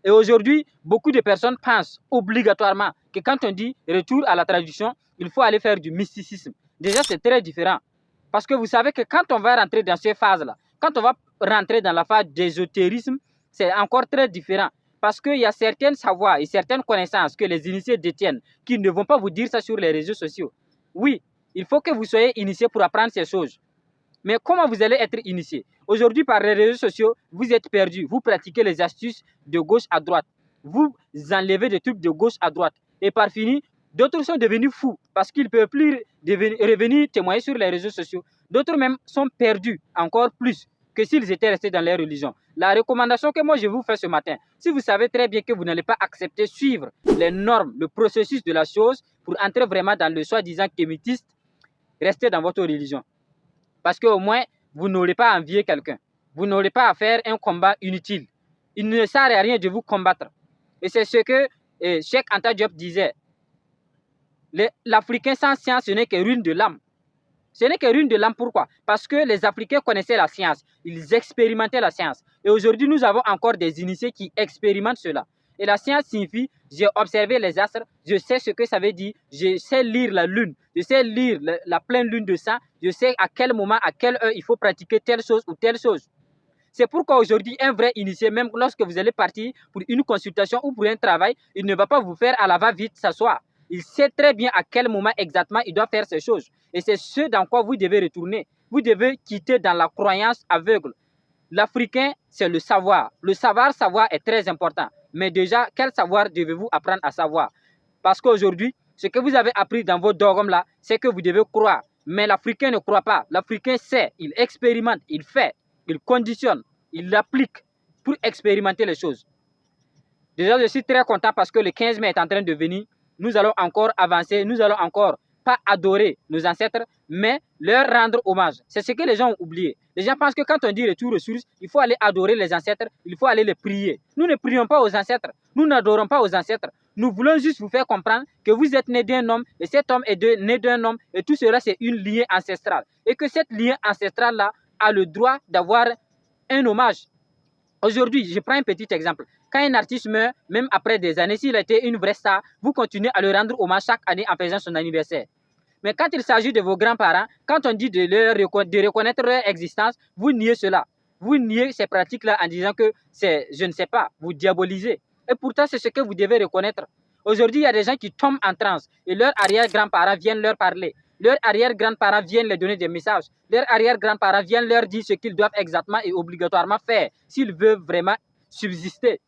Et aujourd'hui, beaucoup de personnes pensent obligatoirement que quand on dit retour à la tradition, il faut aller faire du mysticisme. Déjà, c'est très différent. Parce que vous savez que quand on va rentrer dans ces phases-là, quand on va rentrer dans la phase d'ésotérisme, c'est encore très différent. Parce qu'il y a certains savoirs et certaines connaissances que les initiés détiennent qui ne vont pas vous dire ça sur les réseaux sociaux. Oui, il faut que vous soyez initié pour apprendre ces choses. Mais comment vous allez être initié? Aujourd'hui, par les réseaux sociaux, vous êtes perdu. Vous pratiquez les astuces de gauche à droite. Vous enlevez des trucs de gauche à droite. Et par fini, d'autres sont devenus fous parce qu'ils ne peuvent plus revenir témoigner sur les réseaux sociaux. D'autres même sont perdus encore plus que s'ils étaient restés dans leur religion. La recommandation que moi je vous fais ce matin, si vous savez très bien que vous n'allez pas accepter suivre les normes, le processus de la chose pour entrer vraiment dans le soi-disant kémitiste, restez dans votre religion. Parce qu'au moins, vous n'aurez pas à envier quelqu'un. Vous n'aurez pas à faire un combat inutile. Il ne sert à rien de vous combattre. Et c'est ce que Cheikh Anta Diop disait. L'Africain sans science, ce n'est que ruine de l'âme. Ce n'est que ruine de l'âme. Pourquoi? Parce que les Africains connaissaient la science. Ils expérimentaient la science. Et aujourd'hui, nous avons encore des initiés qui expérimentent cela. Et la science signifie, j'ai observé les astres, je sais ce que ça veut dire, je sais lire la lune, je sais lire la pleine lune de sang, je sais à quel moment, à quelle heure il faut pratiquer telle chose ou telle chose. C'est pourquoi aujourd'hui, un vrai initié, même lorsque vous allez partir pour une consultation ou pour un travail, il ne va pas vous faire à la va-vite s'asseoir. Il sait très bien à quel moment exactement il doit faire ces choses. Et c'est ce dans quoi vous devez retourner. Vous devez quitter dans la croyance aveugle. L'Africain, c'est le savoir. Le savoir est très important. Mais déjà, quel savoir devez-vous apprendre à savoir? Parce qu'aujourd'hui, ce que vous avez appris dans vos dogmes là, c'est que vous devez croire. Mais l'Africain ne croit pas. L'Africain sait, il expérimente, il fait, il conditionne, il applique pour expérimenter les choses. Déjà, je suis très content parce que le 15 mai est en train de venir. Nous allons encore avancer, nous allons encore pas adorer nos ancêtres, mais leur rendre hommage. C'est ce que les gens ont oublié. Les gens pensent que quand on dit retour aux sources, il faut aller adorer les ancêtres, il faut aller les prier. Nous ne prions pas aux ancêtres, nous n'adorons pas aux ancêtres. Nous voulons juste vous faire comprendre que vous êtes né d'un homme et cet homme est né d'un homme et tout cela c'est une lignée ancestrale. Et que cette lignée ancestrale-là a le droit d'avoir un hommage. Aujourd'hui, je prends un petit exemple. Quand un artiste meurt, même après des années, s'il a été une vraie star, vous continuez à le rendre hommage chaque année en faisant son anniversaire. Mais quand il s'agit de vos grands-parents, quand on dit de reconnaître leur existence, vous niez cela. Vous niez ces pratiques-là en disant que c'est, je ne sais pas, vous diabolisez. Et pourtant, c'est ce que vous devez reconnaître. Aujourd'hui, il y a des gens qui tombent en transe et leurs arrière-grands-parents viennent leur parler. Leurs arrière-grands-parents viennent leur donner des messages. Leurs arrière-grands-parents viennent leur dire ce qu'ils doivent exactement et obligatoirement faire s'ils veulent vraiment subsister.